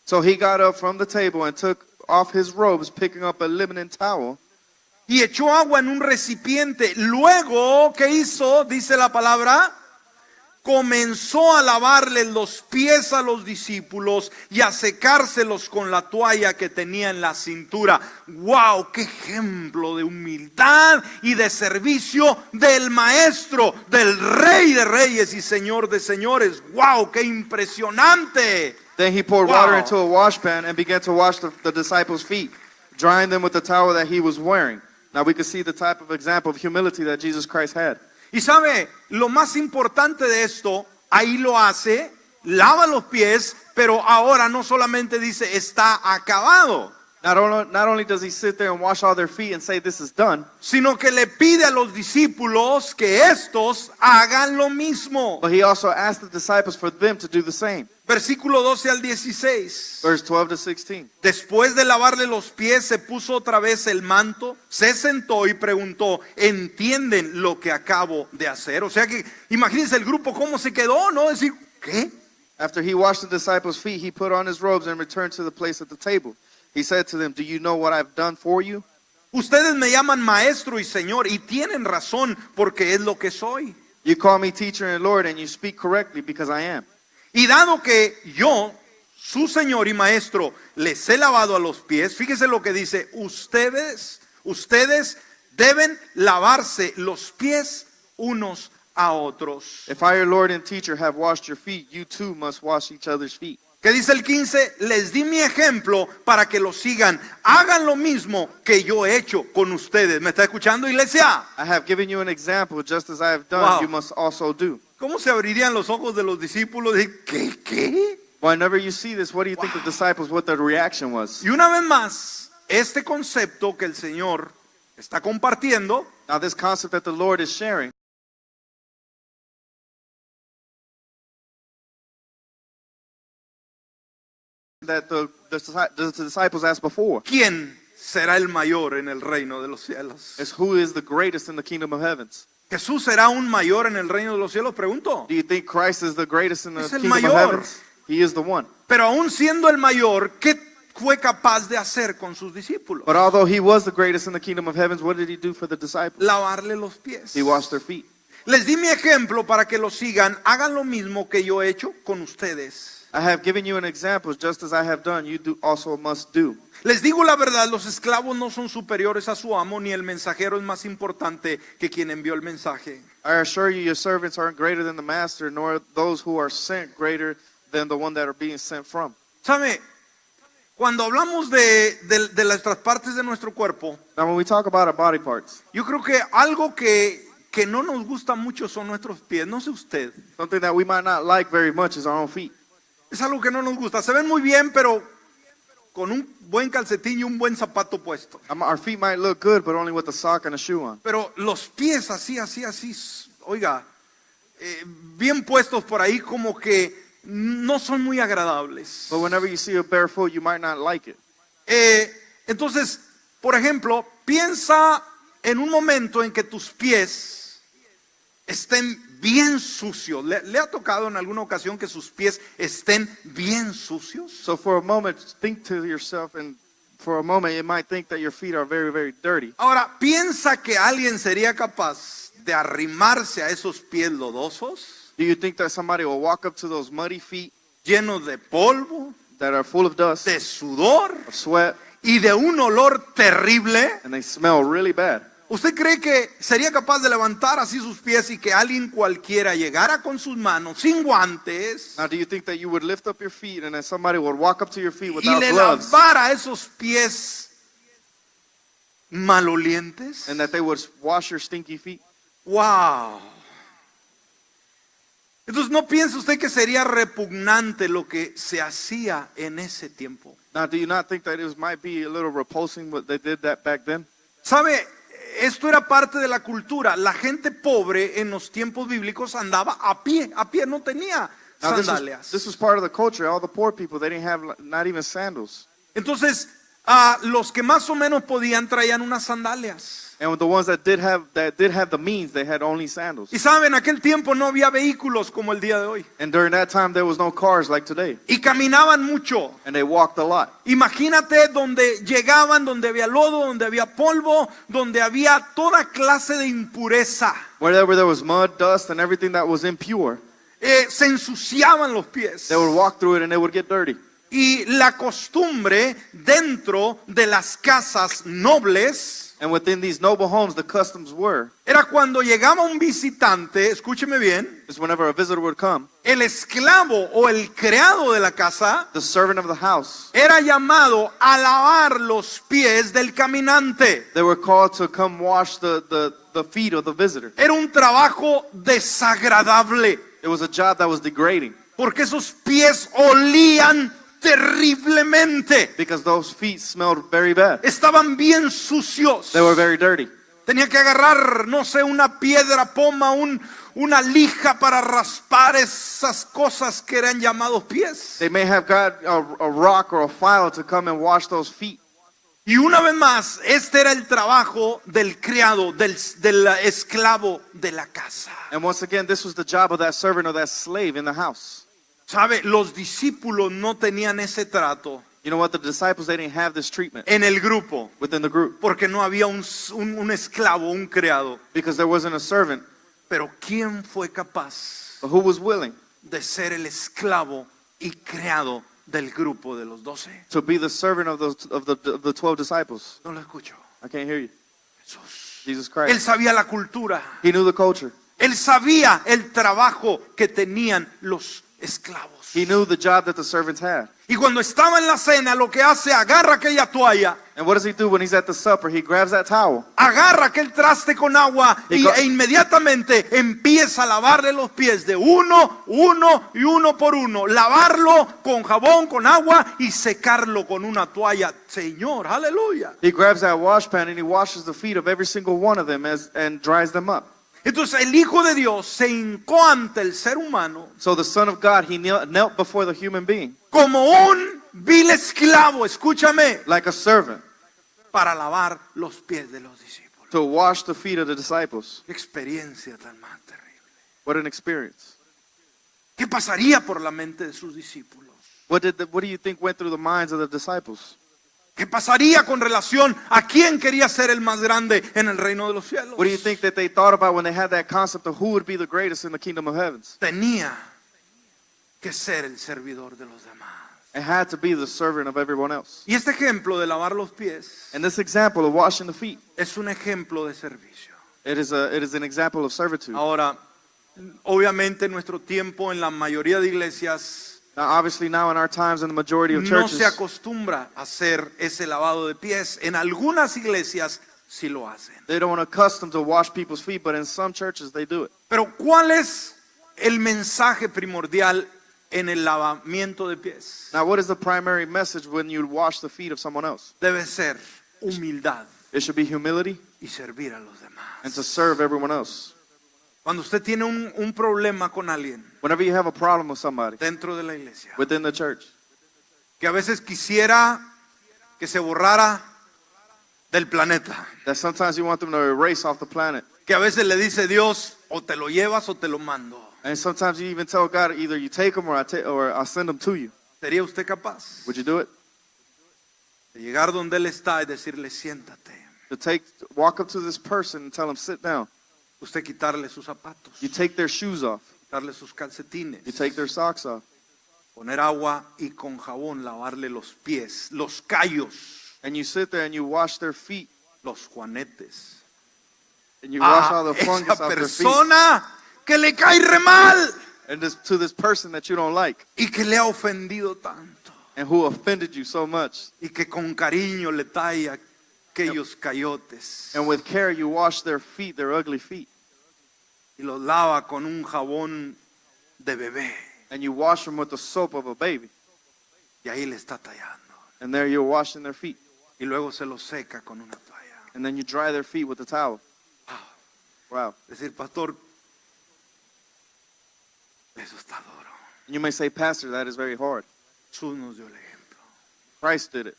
So he got up from the table and took off his robes, picking up a linen towel. Y echó agua en un recipiente. Luego, ¿qué hizo? Dice la palabra. Comenzó a lavarle los pies a los discípulos y a secárselos con la toalla que tenía en la cintura. ¡Wow! ¡Qué ejemplo de humildad y de servicio del Maestro, del Rey de Reyes y Señor de Señores! ¡Wow! ¡Qué impresionante! Then he poured Wow. water into a washpan and began to wash the disciples' feet, drying them with the towel that he was wearing. Now we can see the type of example of humility that Jesus Christ had. Y sabe, lo más importante de esto, ahí lo hace, lava los pies, pero ahora no solamente dice está acabado, Not only does he sit there and wash all their feet and say this is done, sino que le pide a los discípulos que estos hagan lo mismo. but he also asked the disciples for them to do the same. Versículo 12 al 16. Verse 12 to 16. Después de lavarle los pies, se puso otra vez el manto, se sentó y preguntó, ¿entienden lo que acabo de hacer? O sea que imagínense el grupo cómo se quedó, ¿no? Decir, ¿qué? After he washed the disciples' feet, he put on his robes and returned to the place at the table. He said to them, "Do you know what I've done for you? Ustedes me llaman maestro y señor y tienen razón porque es lo que soy. You call me teacher and Lord, and you speak correctly because I am. Y dado que yo, su señor y maestro, les he lavado a los pies, fíjese lo que dice, ustedes deben lavarse los pies unos a otros. If I, your Lord and teacher, have washed your feet, you too must wash each other's feet." ¿Qué dice el 15? Les di mi ejemplo para que lo sigan. Hagan lo mismo que yo he hecho con ustedes. ¿Me está escuchando, iglesia? I have given you an example, just as I have done, Wow. you must also do. ¿Cómo se abrirían los ojos de los discípulos? ¿Qué? Whenever you see this, what do you think the disciples, what their reaction was? Y una vez más, este concepto que el Señor está compartiendo Now this concept that the Lord is sharing, that the disciples asked before, ¿quién será el mayor en el reino de los cielos? is who is the greatest in the kingdom of heavens? ¿Jesús será un mayor en el reino de los cielos? Pregunto. Do you think Christ is the greatest in the Es el kingdom mayor. of heavens? He is the one. Pero aún siendo el mayor, ¿qué fue capaz de hacer con sus discípulos? But although he was the greatest in the kingdom of heavens, what did he do for the disciples? Lavarle los pies. He washed their feet. Les di mi ejemplo para que lo sigan. Hagan lo mismo que yo he hecho con ustedes. I have given you an example, just as I have done, you also must do. Les digo la verdad, los esclavos no son superiores a su amo, ni el mensajero es más importante que quien envió el mensaje. I assure you, your servants aren't greater than the master, nor those who are sent greater than the one that are being sent from. ¿Sabe? Cuando hablamos de las otras partes de nuestro cuerpo, Now, when we talk about our body parts, yo creo que algo que no nos gusta mucho son nuestros pies. No sé usted. something that we might not like very much is our own feet. Es algo que no nos gusta. Se ven muy bien, pero con un buen calcetín y un buen zapato puesto. Our feet might look good, but only with a sock and a shoe on. Pero los pies así, oiga, bien puestos por ahí como que no son muy agradables. But whenever you see a bare foot, you might not like it. Entonces, por ejemplo, piensa en un momento en que tus pies estén bien sucios. ¿Le ha tocado en alguna ocasión que sus pies estén bien sucios? So for a moment, think to yourself, and for a moment, you might think that your feet are very, very dirty. Ahora, ¿piensa que alguien sería capaz de arrimarse a esos pies lodosos, Do you think that somebody will walk up to those muddy feet llenos de polvo, that are full of dust, de sudor of sweat, y de un olor terrible? and they smell really bad? ¿Usted cree que sería capaz de levantar así sus pies y que alguien cualquiera llegara con sus manos sin guantes Now, do you think that you would lift up your feet and then somebody would walk up to your feet y without le gloves, lavara esos pies malolientes? and that they would wash your stinky feet? ¡Wow! Entonces, ¿no piensa usted que sería repugnante lo que se hacía en ese tiempo? Now, do you not think that it might be a little repulsing what they did that back then? ¿Sabe? Esto era parte de la cultura. La gente pobre en los tiempos bíblicos andaba a pie, no tenía Now, sandalias. this was part of the culture. All the poor people, they didn't have not even sandals. Entonces, los que más o menos podían traían unas sandalias. And the ones that did have the means, they had only sandals. Y saben, en aquel tiempo no había vehículos como el día de hoy. And during that time, there was no cars like today. Y caminaban mucho. And they walked a lot. Imagínate donde llegaban, donde había lodo, donde había polvo, donde había toda clase de impureza. Wherever there was mud, dust, and everything that was impure, Se ensuciaban los pies. they would walk through it and they would get dirty. Y la costumbre dentro de las casas nobles And within these noble homes, the customs were, era cuando llegaba un visitante, escúcheme bien, is whenever a visitor would come, el esclavo o el criado de la casa the servant of the house, era llamado a lavar los pies del caminante. they were called to come wash the feet of the visitor. Era un trabajo desagradable, It was a job that was degrading porque esos pies olían terriblemente. because those feet smelled very bad. Estaban bien sucios. They were very dirty. Tenía que agarrar, no sé, una piedra, poma, una lija para raspar esas cosas que eran llamados pies. They may have got a rock or a file to come and wash those feet. Y una vez más, este era el trabajo del criado, del esclavo de la casa. And once again, this was the job of that servant or that slave in the house. ¿Sabe? Los discípulos no tenían ese trato You know what? The disciples, they didn't have this treatment en el grupo, within the group porque no había un esclavo, un criado. because there wasn't a servant. Pero ¿quién fue capaz But who was willing de ser el esclavo y criado del grupo de los 12? to be the servant of the 12 disciples? No lo escucho. I can't hear you. Jesús. Jesus Él Christ. sabía la cultura. He knew the culture. Él sabía el trabajo que tenían los esclavos. He knew the job that the servants had. Y cuando estaba en la cena, lo que hace, agarra aquella toalla, And what does he do when he's at the supper? He grabs that towel. agarra aquel traste con agua e inmediatamente empieza a lavarle los pies de uno por uno. Lavarlo con jabón, con agua y secarlo con una toalla. Señor, aleluya. He grabs that wash pan and he washes the feet of every single one of them and dries them up. Entonces el Hijo de Dios se hincó ante el ser humano So the Son of God, he knelt before the human being como un vil esclavo, escúchame, like a servant para lavar los pies de los discípulos. to wash the feet of the disciples. Qué experiencia tan más terrible. What an experience. ¿Qué pasaría por la mente de sus discípulos? What do you think went through the minds of the disciples? ¿Qué pasaría con relación a quién quería ser el más grande en el reino de los cielos? What do you think that they thought about when they had that concept of who would be the greatest in the kingdom of heavens? Tenía que ser el servidor de los demás. It had to be the servant of everyone else. Y este ejemplo de lavar los pies And this example of washing the feet, es un ejemplo de servicio. it is an example of servitude. Ahora, obviamente en nuestro tiempo en la mayoría de iglesias Now, obviously, now in our times in the majority of no churches, se acostumbra a hacer ese lavado de pies. En algunas iglesias sí lo hacen. they don't accustomed to wash people's feet, but in some churches they do it. Pero ¿cuál es el mensaje primordial en el lavamiento de pies? Now, what is the primary message when you wash the feet of someone else? Debe ser humildad It should be humility y servir a los and to demás. serve everyone else. Cuando usted tiene un problema con alguien Whenever you have a problem with somebody dentro de la iglesia, within the church, que a veces quisiera que se borrara del planeta, that sometimes you want them to erase off the planet, que a veces le dice Dios, O te lo llevas o te lo mando. And sometimes you even tell God, either you take them or I'll send them to you. ¿Sería usted capaz Would you do it? de llegar donde Él está y decirle, siéntate? To walk up to this person and tell them, sit down. Usted quitarle sus zapatos, You take their shoes off. quitarle sus calcetines, You take their socks off. poner agua y con jabón lavarle los pies, los callos, And you sit there and you wash their feet. los juanetes. And you wash A all the fungus esa off their feet. persona que le cae re mal And to this person that you don't like y que le ha ofendido tanto and who offended you so much. y que con cariño le talla aquellos cayotes And with care you wash their feet, their ugly feet. y los lava con un jabón de bebé And you wash them with the soap of a baby. y ahí le está tallando And there you're washing their feet. y luego se los seca con una toalla. And then you dry their feet with a towel. Wow. Decir, pastor, eso está duro. And you may say, Pastor, that is very hard. Jesús nos dio el ejemplo. Christ did it.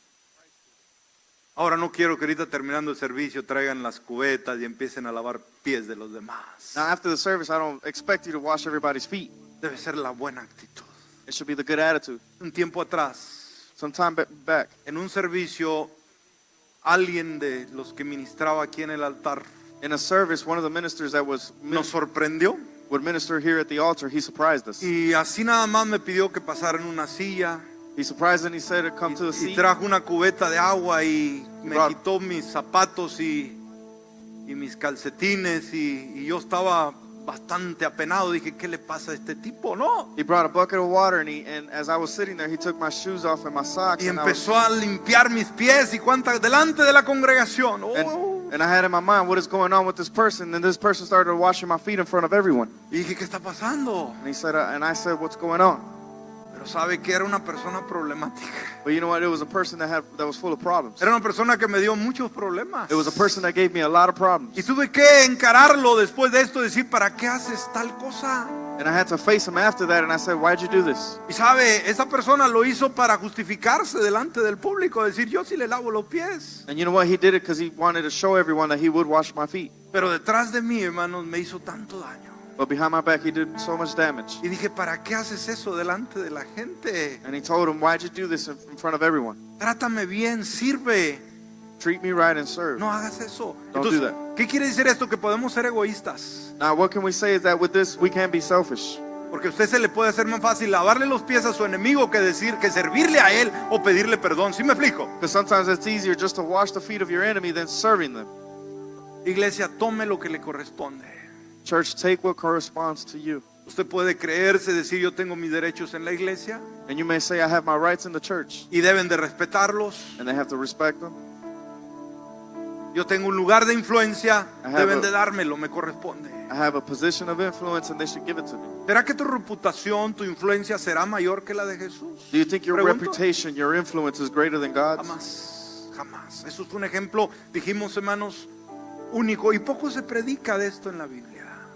Ahora no quiero que ahorita terminando el servicio traigan las cubetas y empiecen a lavar pies de los demás. Now after the service, I don't expect you to wash everybody's feet. Debe ser la buena actitud. It should be the good attitude. Un tiempo atrás, Some time back, en un servicio, alguien de los que ministraba aquí en el altar in a service, one of the ministers that nos sorprendió would minister here at the altar, he surprised us. y así nada más me pidió que pasara en una silla He surprised and he said to come to the y seat. trajo una cubeta de agua y me Brought- quitó mis zapatos y mis calcetines y yo estaba bastante apenado. Dije, ¿qué le pasa a este tipo? No. He brought a bucket of water and as I was sitting there, he took my shoes off and my socks Y and empezó a limpiar mis pies y cuántas delante de la congregación. and I had in my mind, what is going on with this person? And this person started washing my feet in front of everyone. Y dije, ¿qué está pasando? And he said, and I said, what's going on? Pero sabe que era una persona problemática. But you know what? It was a person that was full of problems. Era una persona que me dio muchos problemas. It was a person that gave me a lot of problems. Y tuve que encararlo después de esto, decir, ¿para qué haces tal cosa? And I had to face him after that, and I said, why'd you do this? Y sabe, esa persona lo hizo para justificarse delante del público, decir, yo sí le lavo los pies. And you know what? He did it because he wanted to show everyone that he would wash my feet. Pero detrás de mí, hermanos, me hizo tanto daño. But behind my back, he did so much damage. Y dije, ¿para qué haces eso delante de la gente? And he told him, why'd you do this in front of everyone? Trátame bien, sirve. Treat me right and serve. No hagas eso. Don't Entonces, do that. ¿qué quiere decir esto? Que podemos ser egoístas. Now, what can we say is that with this, we can't be selfish. Porque a usted se le puede hacer más fácil lavarle los pies a su enemigo que decir, que servirle a él o pedirle perdón. ¿Sí me explico? Because sometimes it's easier just to wash the feet of your enemy than serving them. Iglesia, tome lo que le corresponde. Church, take what corresponds to you. Usted puede creerse, decir, yo tengo mis derechos en la iglesia And you may say, I have my rights in the church, y deben de respetarlos. and they have to respect them. Yo tengo un lugar de influencia, I have deben a- de dármelo, me corresponde. I have a position of influence, and they should give it to me. ¿Será que tu reputación, tu influencia será mayor que la de Jesús? Do you think your Pregunto. reputation, your influence is greater than God's? Jamás, jamás. Eso es un ejemplo, dijimos hermanos, único y poco se predica de esto en la Biblia.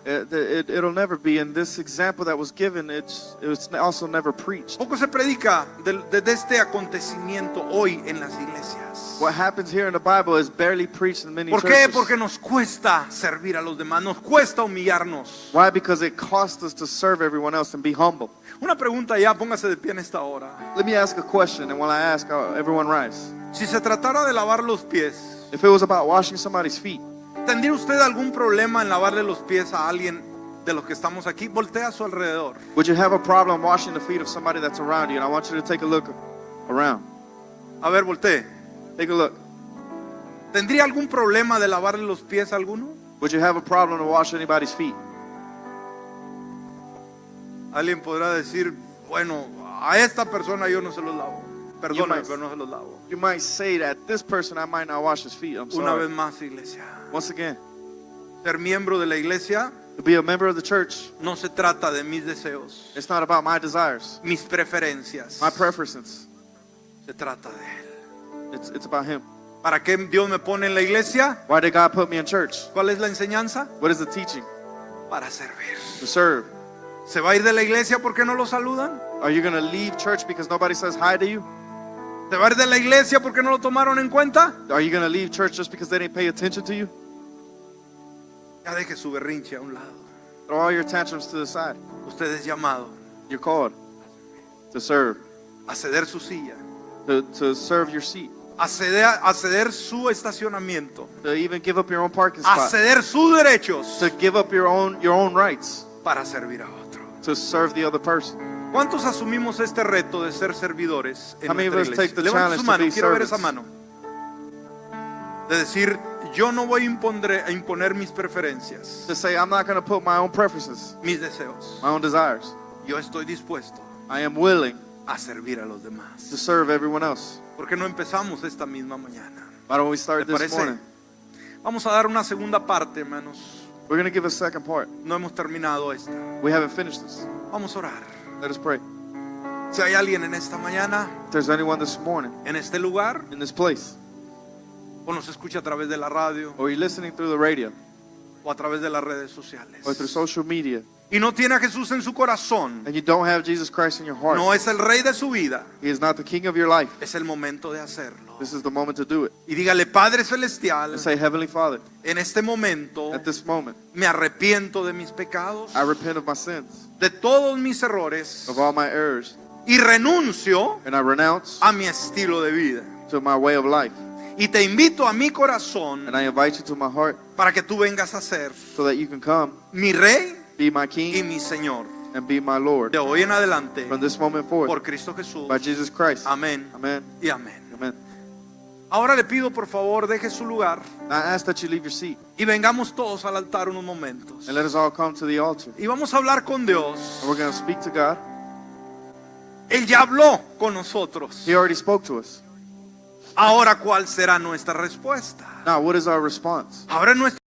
It'll never be. And this example that was given, it was also never preached. Poco se predica de este acontecimiento hoy en las iglesias. What happens here in the Bible is barely preached in many ¿Por qué? churches. Porque nos cuesta servir a los demás, nos cuesta humillarnos. Why? Because it costs us to serve everyone else and be humble. Una pregunta ya, póngase de pie en esta hora. Let me ask a question, and while I ask, everyone rise. Si se tratara de lavar los pies, If it was about washing somebody's feet, ¿tendría usted algún problema en lavarle los pies a alguien de los que estamos aquí? Voltea a su alrededor. would you have a problem washing the feet of somebody that's around you? And I want you to take a look around. A ver, voltee. Take a look. ¿Tendría algún problema de lavarle los pies a alguno? Would you have a problem to wash anybody's feet? Alguien podrá decir, bueno, a esta persona yo no se los lavo. Perdóname, might- pero no se los lavo. You might say that this person, I might not wash his feet. I'm Una vez sorry. más, iglesia. Once again, Ser miembro de la iglesia to be a member of the church, no se trata de mis deseos, it's not about my desires, mis preferencias. my preferences. Se trata de Él. It's about Him. ¿Para qué Dios me pone en la iglesia? Why did God put me in church? ¿Cuál es la enseñanza? What is the teaching? Para servir. To serve. ¿Se va a ir de la iglesia porque no lo saludan? Are you going to leave church because nobody says hi to you? ¿Se va a ir de la iglesia porque no lo tomaron en cuenta? Are you going to leave church just because they didn't pay attention to you? Ya deje su berrinche a un lado. Throw all your tantrums to the side. Usted es llamado You're called to serve, a ceder su silla, to serve your seat, a ceder su estacionamiento, to even give up your own parking a spot, ceder sus derechos to give up your own rights, para servir a otro. to serve the other person. ¿Cuántos asumimos este reto de ser servidores en How many of nuestra us take iglesia? the Levanta su challenge to mano, be quiero ver esa servants? mano. De decir, yo no voy a imponer mis preferencias, To say, I'm not going to put my own preferences, mis deseos. my own desires. Yo estoy dispuesto I am willing a servir a los to demás. serve everyone else. ¿Por qué no empezamos esta misma mañana? Why don't we start ¿Le this parece? morning? Vamos a dar una segunda parte, hermanos. We're going to give a second part. No hemos terminado esta. We haven't finished this. Vamos a orar. Let us pray. Si hay alguien en esta mañana, If there's anyone this morning en este lugar, in this place, o nos escucha a través de la radio or you're listening through the radio, o a través de las redes sociales, or through social media, y no tiene a Jesús en su corazón, and you don't have Jesus Christ in your heart, no es el rey de su vida, He is not the king of your life, es el momento de hacerlo. this is the moment to do it. Y dígale, Padre Celestial, And say, Heavenly Father, en este momento at this moment, me arrepiento de mis pecados, I repent of my sins, de todos mis errores, of all my errors, y renuncio and I renounce a mi estilo de vida. to my way of life. Y te invito a mi corazón And I invite you to my heart para que tú vengas a ser so that you can come, mi rey be my y king, mi Señor. and be my Lord. De hoy en adelante, From this moment forward, por Cristo Jesús. by Jesus Christ. Amén Amen. y amén. Amen. Ahora le pido por favor deje su lugar Now I ask that you leave your seat, y vengamos todos al altar unos momentos. and let us all come to the altar. Y vamos a hablar con Dios. And we're going to speak to God. Él ya habló con nosotros. He already spoke to us. Ahora, ¿cuál será nuestra respuesta? Now, what is our response? Ahora es nuestra